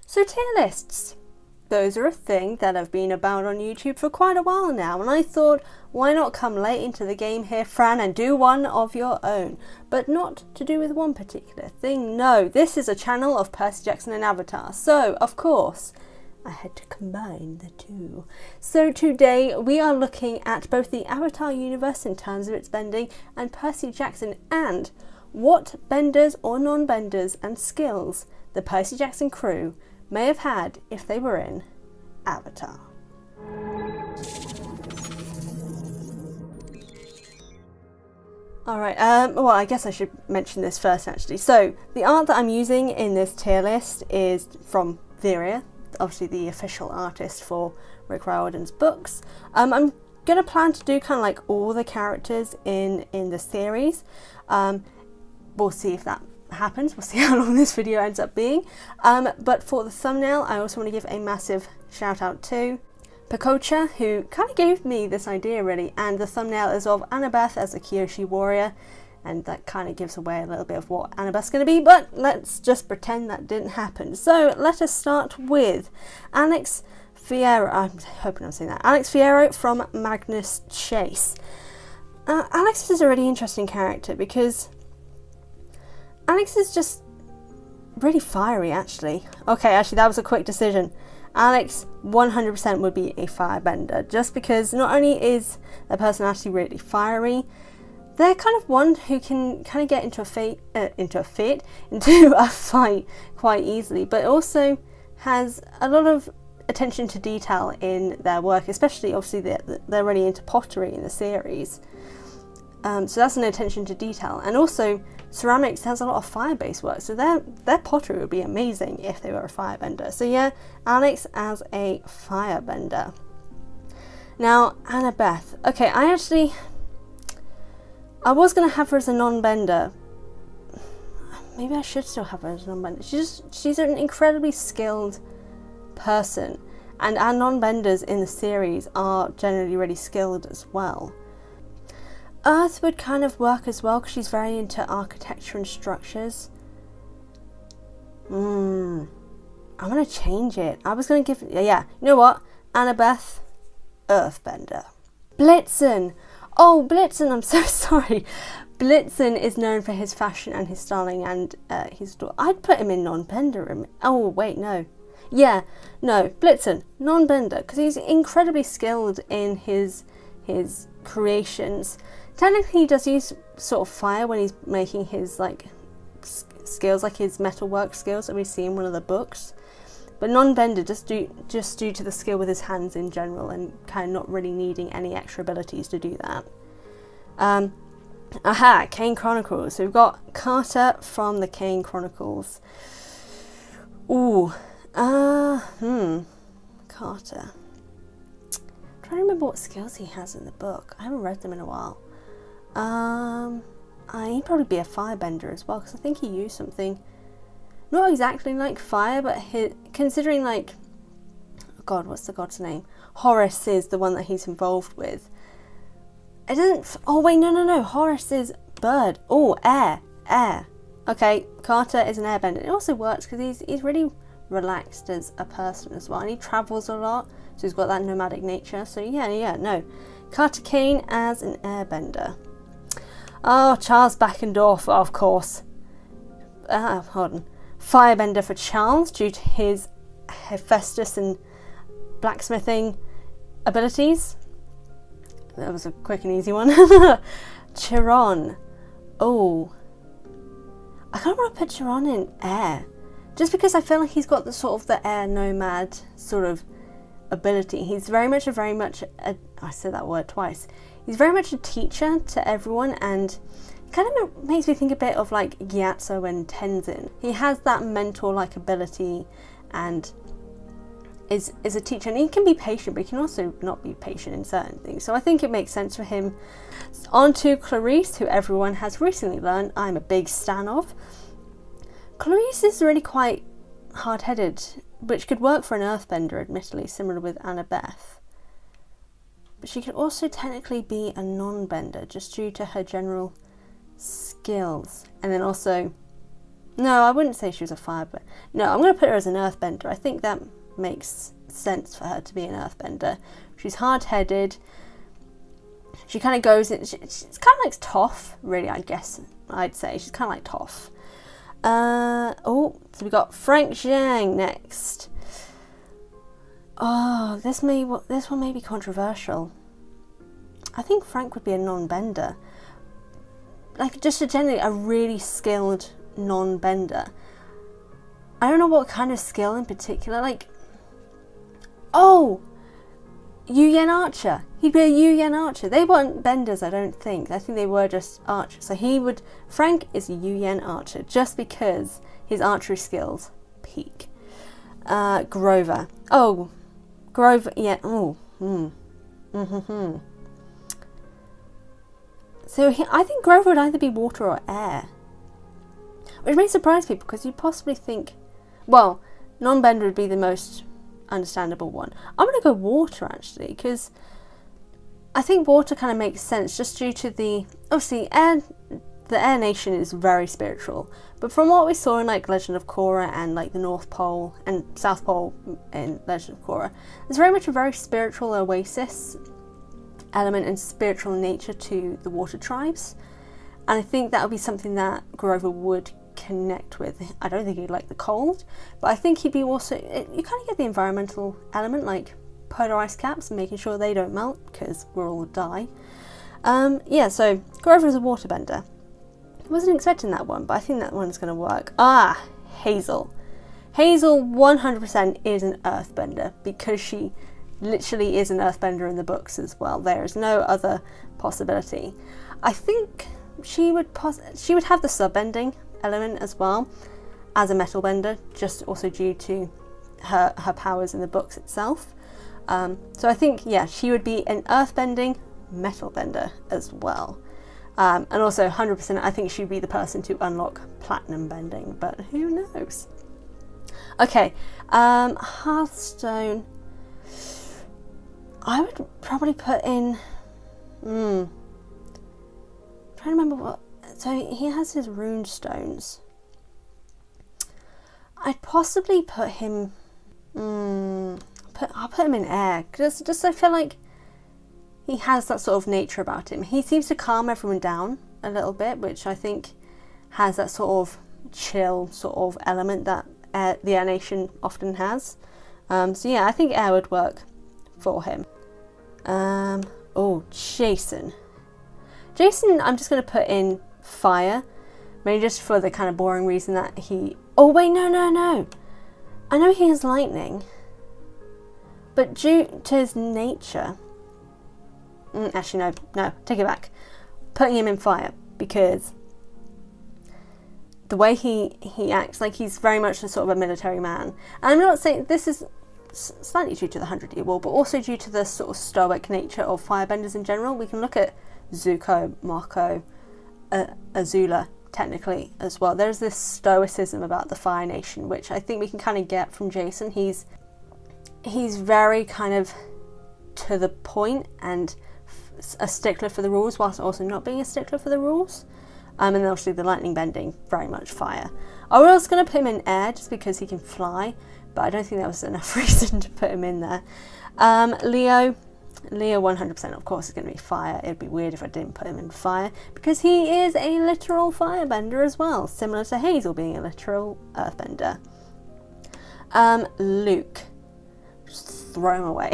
So tier lists. Those are a thing that have been about on YouTube for quite a while now, and I thought, why not come late into the game here, Fran, and do one of your own, but not to do with one particular thing. No, this is a channel of Percy Jackson and Avatar, so of course I had to combine the two. So today we are looking at both the Avatar universe in terms of its bending and Percy Jackson, and what benders or non-benders and skills the Percy Jackson crew may have had if they were in Avatar. Alright, well, I guess I should mention this first actually. So, the art that I'm using in this tier list is from Viria, obviously the official artist for Rick Riordan's books. I'm gonna plan to do kind of like all the characters in the series. We'll see if that happens. We'll see how long this video ends up being. But for the thumbnail, I also want to give a massive shout out to Pacocha, who kind of gave me this idea really, and the thumbnail is of Annabeth as a Kyoshi warrior, and that kind of gives away a little bit of what Annabeth's going to be, but let's just pretend that didn't happen. So let us start with Alex Fierro. I'm hoping I'm saying that. Alex Fierro from Magnus Chase. Alex is a really interesting character because Alex is just really fiery, actually. Okay, actually, that was a quick decision. Alex 100% would be a firebender, just because not only is their personality really fiery, they're kind of one who can kind of get into a fight quite easily, but also has a lot of attention to detail in their work, especially obviously they're really into pottery in the series. So that's an attention to detail, and also ceramics has a lot of fire-based work, so their pottery would be amazing if they were a firebender. So yeah, Alex as a firebender. Now Annabeth. Okay, I was gonna have her as a non-bender. Maybe I should still have her as a non-bender. She's an incredibly skilled person, and our non-benders in the series are generally really skilled as well. Earth would kind of work as well because she's very into architecture and structures. I'm going to change it. I was going to give... Yeah, you know what? Annabeth, Earthbender. Blitzen. Oh, Blitzen, I'm so sorry. Blitzen is known for his fashion and his styling and his... I'd put him in non-bender. Oh, wait, no. Yeah, no, Blitzen, non-bender, because he's incredibly skilled in his creations. Technically, he does use sort of fire when he's making his like skills, like his metalwork skills that we see in one of the books. But non-bender just due to the skill with his hands in general, and kind of not really needing any extra abilities to do that. Kane Chronicles. So we've got Carter from the Kane Chronicles. Ooh, Carter. I'm trying to remember what skills he has in the book. I haven't read them in a while. He'd probably be a firebender as well, because I think he used something not exactly like fire, but considering like, oh God, what's the god's name? Horus is the one that he's involved with. It doesn't. Oh wait, no. Horus is bird. Oh, air. Okay, Carter is an airbender. It also works because he's really relaxed as a person as well, and he travels a lot, so he's got that nomadic nature. So yeah, no. Carter Kane as an airbender. Oh, Charles Backendorf, of course. Hold on. Firebender for Charles due to his Hephaestus and blacksmithing abilities. That was a quick and easy one. Chiron. Oh. I kind of want to put Chiron in air, just because I feel like he's got the sort of the air nomad sort of ability. He's very much I said that word twice. He's very much a teacher to everyone, and kind of makes me think a bit of like Gyatso and Tenzin. He has that mentor-like ability and is a teacher, and he can be patient, but he can also not be patient in certain things. So I think it makes sense for him. On to Clarice, who everyone has recently learned I'm a big stan of. Clarice is really quite hard-headed, which could work for an earthbender, admittedly, similar with Annabeth. But she could also technically be a non-bender, just due to her general skills. And then also, No, I wouldn't say she was a firebender. No, I'm going to put her as an earthbender. I think that makes sense for her to be an earthbender. She's hard-headed. She kind of goes in... She's kind of like Toph, really, I guess I'd say. She's kind of like Toph. So we got Frank Zhang next. Oh, this one may be controversial. I think Frank would be a non-bender. Like, just generally a really skilled non-bender. I don't know what kind of skill in particular. Like, oh, Yu Yen Archer. He'd be a Yu Yen Archer. They weren't benders, I don't think. I think they were just archers. So Frank is a Yu Yen Archer just because his archery skills peak. Grover. Oh, Grover. Yeah. Oh. So I think Grover would either be water or air, which may surprise people because you'd possibly think, well, non-bender would be the most understandable one. I'm going to go water actually, because I think water kind of makes sense just due to obviously the Air Nation is very spiritual, but from what we saw in like Legend of Korra and like the North Pole and South Pole in Legend of Korra, there's very much a very spiritual oasis element and spiritual nature to the water tribes, and I think that would be something that Grover would connect with. I don't think he'd like the cold, but I think he'd be also, you kind of get the environmental element, like polar ice caps and making sure they don't melt because we'll all die. Yeah, so Grover is a waterbender. I wasn't expecting that one, but I think that one's going to work. Hazel. Hazel 100% is an earthbender because she literally is an earthbender in the books as well. There is no other possibility. I think she would have the subbending element as well as a metal bender, just also due to her powers in the books itself. So I think, yeah, she would be an earthbending metal bender as well. And also 100% I think she'd be the person to unlock platinum bending, but who knows? Okay, Hearthstone. I would probably put in... trying to remember what... So he has his rune stones. I'd possibly put him... I'll put him in air. Just I feel like he has that sort of nature about him. He seems to calm everyone down a little bit, which I think has that sort of chill sort of element that the Air Nation often has. So yeah, I think air would work for him. Jason. Jason, I'm just going to put in fire. Maybe just for the kind of boring reason that he... Oh, wait, no. I know he has lightning. But due to his nature... actually, no, take it back. Putting him in fire, because the way he acts, like he's very much a sort of a military man. And I'm not saying this is slightly due to the 100-Year War, but also due to the sort of stoic nature of firebenders in general. We can look at Zuko, Mako, Azula, technically, as well. There's this stoicism about the Fire Nation, which I think we can kind of get from Jason. He's very kind of to the point and a stickler for the rules, whilst also not being a stickler for the rules. And then obviously the lightning bending, very much fire. I was going to put him in air just because he can fly, but I don't think that was enough reason to put him in there. Leo 100% of course is going to be fire. It'd be weird if I didn't put him in fire, because he is a literal firebender as well, similar to Hazel being a literal earthbender. Luke, just throw him away.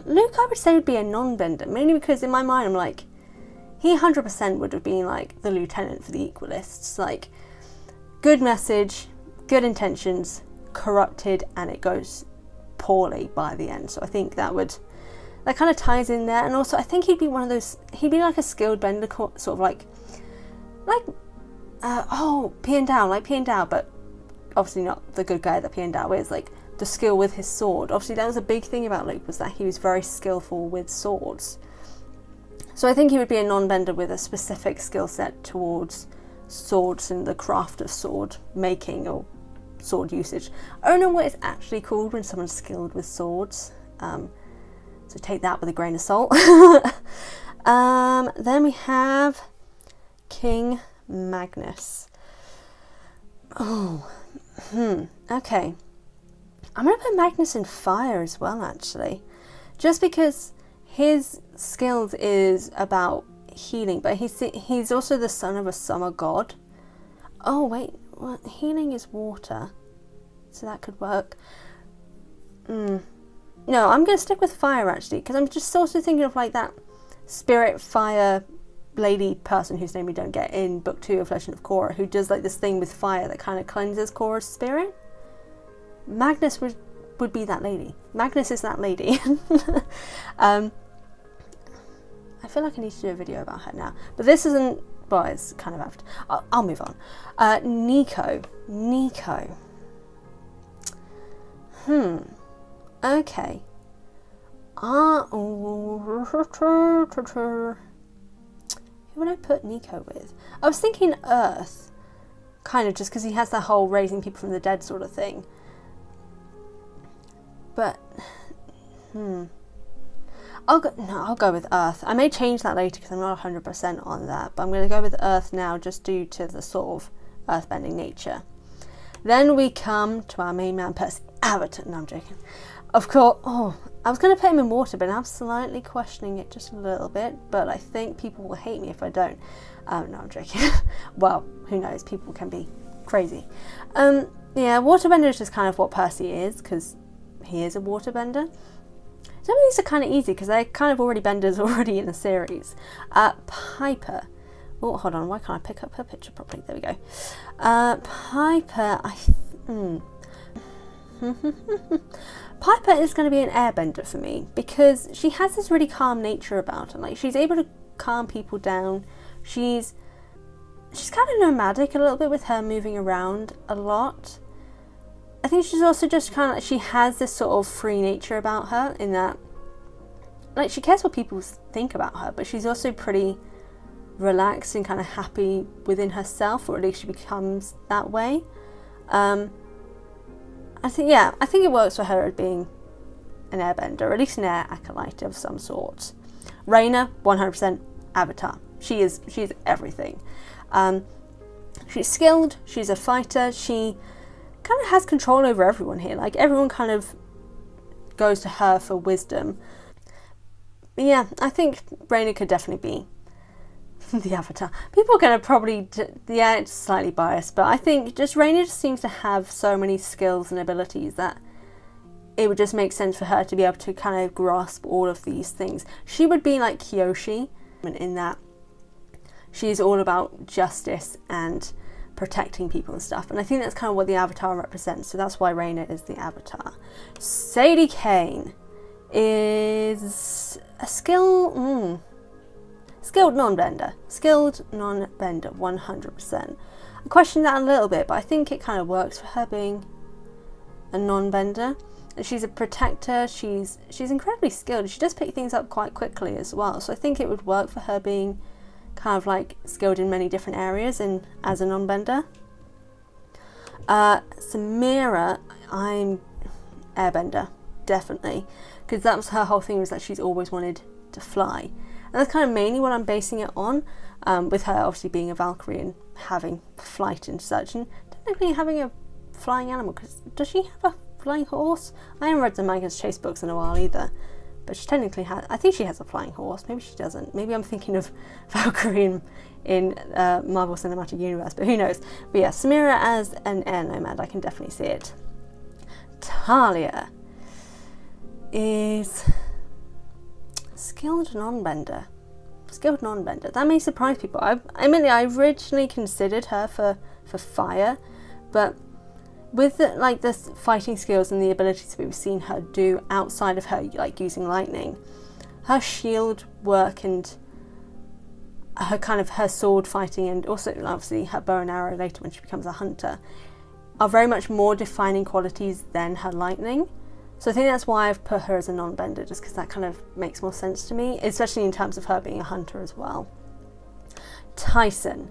Luke, I would say, would be a non-bender, mainly because in my mind I'm like, he 100% would have been like the lieutenant for the Equalists, like good message, good intentions, corrupted, and it goes poorly by the end. So I think that kind of ties in there. And also I think he'd be one of those, he'd be like a skilled bender, sort of like Piandao, but obviously not the good guy that Piandao is, like the skill with his sword. Obviously that was a big thing about Luke, was that he was very skillful with swords. So I think he would be a non-bender with a specific skill set towards swords and the craft of sword making or sword usage. I don't know what it's actually called when someone's skilled with swords, so take that with a grain of salt. Then we have King Magnus. Okay. I'm going to put Magnus in fire as well, actually. Just because his skills is about healing, but he's also the son of a summer god. Oh, wait. Well, healing is water. So that could work. No, I'm going to stick with fire, actually, because I'm just also thinking of like that spirit fire lady person whose name we don't get in book 2 of Legend of Korra, who does like this thing with fire that kind of cleanses Korra's spirit. Magnus would be that lady. Magnus is that lady. I feel like I need to do a video about her now, but this isn't, well, it's kind of after. I'll move on. Nico. Okay. Who would I put Nico with? I was thinking Earth, kind of just because he has that whole raising people from the dead sort of thing. But, I'll go with Earth. I may change that later because I'm not 100% on that, but I'm going to go with Earth now just due to the sort of earthbending nature. Then we come to our main man, Percy. Avatar. No, I'm joking. Of course, I was going to put him in water, but I'm slightly questioning it just a little bit, but I think people will hate me if I don't. No, I'm joking. Well, who knows? People can be crazy. Yeah, waterbender is just kind of what Percy is, because he is a waterbender. Some of these are kind of easy because they're kind of already benders already in the series. Piper. Oh, hold on. Why can't I pick up her picture properly? There we go. Piper. Piper is going to be an airbender for me because she has this really calm nature about her. Like, she's able to calm people down. She's kind of nomadic a little bit with her moving around a lot. I think she's also just kind of, she has this sort of free nature about her in that, like, she cares what people think about her, but she's also pretty relaxed and kind of happy within herself, or at least she becomes that way. I think it works for her as being an airbender, or at least an air acolyte of some sort. Raina, 100% Avatar. She's everything. She's skilled, she's a fighter, she kind of has control over everyone here. Like, everyone kind of goes to her for wisdom. But yeah, I think Raina could definitely be the Avatar. People are going to probably, it's slightly biased, but I think just Raina just seems to have so many skills and abilities that it would just make sense for her to be able to kind of grasp all of these things. She would be like Kyoshi in that she's all about justice and protecting people and stuff, and I think that's kind of what the Avatar represents, so that's why Raina is the Avatar. Sadie Kane is a skilled non-bender. Skilled non-bender, 100%. I question that a little bit, but I think it kind of works for her being a non-bender. And she's a protector, she's incredibly skilled, she does pick things up quite quickly as well, so I think it would work for her being kind of like skilled in many different areas and as a non-bender. Samira, I'm airbender, definitely, because that was her whole thing, was that she's always wanted to fly, and that's kind of mainly what I'm basing it on, with her obviously being a Valkyrie and having flight and such, and technically having a flying animal, because does she have a flying horse? I haven't read the Magnus Chase books in a while either. But she technically has, I think she has a flying horse, maybe she doesn't. Maybe I'm thinking of Valkyrie in Marvel Cinematic Universe, but who knows. But yeah, Samira as an air nomad, I can definitely see it. Talia is skilled non-bender. That may surprise people. I originally considered her for fire, but with the fighting skills and the abilities we've seen her do outside of her like using lightning, her shield work and her sword fighting, and also obviously her bow and arrow later when she becomes a hunter, are very much more defining qualities than her lightning. So I think that's why I've put her as a non-bender, just because that kind of makes more sense to me, especially in terms of her being a hunter as well. Tyson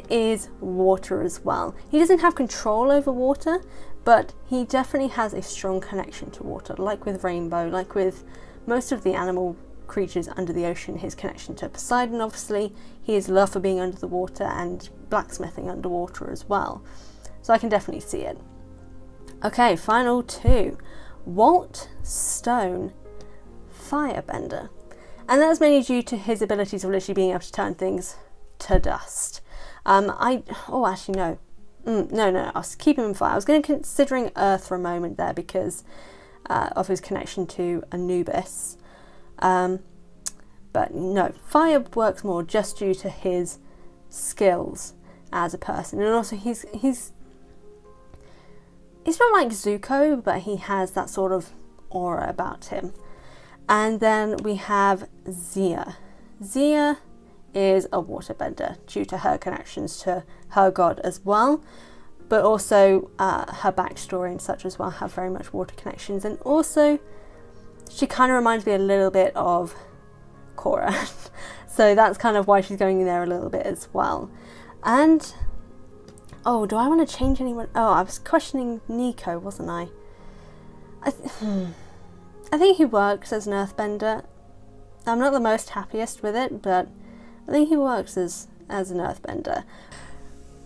is water as well. He doesn't have control over water, but he definitely has a strong connection to water, like with Rainbow, like with most of the animal creatures under the ocean, his connection to Poseidon, obviously, his love for being under the water and blacksmithing underwater as well. So I can definitely see it. Okay, final two. Walt Stone, firebender. And that's mainly due to his abilities of literally being able to turn things to dust. I was keeping him fire. I was going to considering Earth for a moment there because of his connection to Anubis. But no, fire works more just due to his skills as a person. And also he's not like Zuko, but he has that sort of aura about him. And then we have Zia. Zia is a waterbender due to her connections to her god as well, but also her backstory and such as well have very much water connections. And also she kind of reminds me a little bit of Korra. So that's kind of why she's going in there a little bit as well. And do I want to change anyone? I was questioning Nico, wasn't I? I think he works as an earthbender. I'm not the most happiest with it, but I think he works as an earthbender.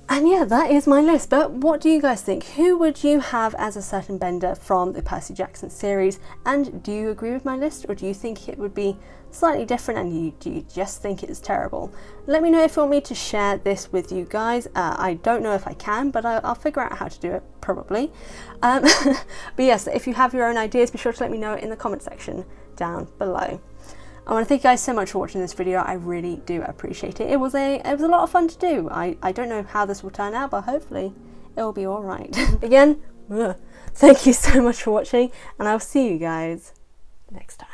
And yeah, that is my list. But what do you guys think? Who would you have as a certain bender from the Percy Jackson series? And do you agree with my list, or do you think it would be slightly different and do you just think it's terrible? Let me know if you want me to share this with you guys. I don't know if I can, but I'll figure out how to do it probably. But yes, if you have your own ideas, be sure to let me know in the comment section down below. I want to thank you guys so much for watching this video. I really do appreciate it. It was a lot of fun to do. I don't know how this will turn out, but hopefully it will be all right. Again, thank you so much for watching, and I'll see you guys next time.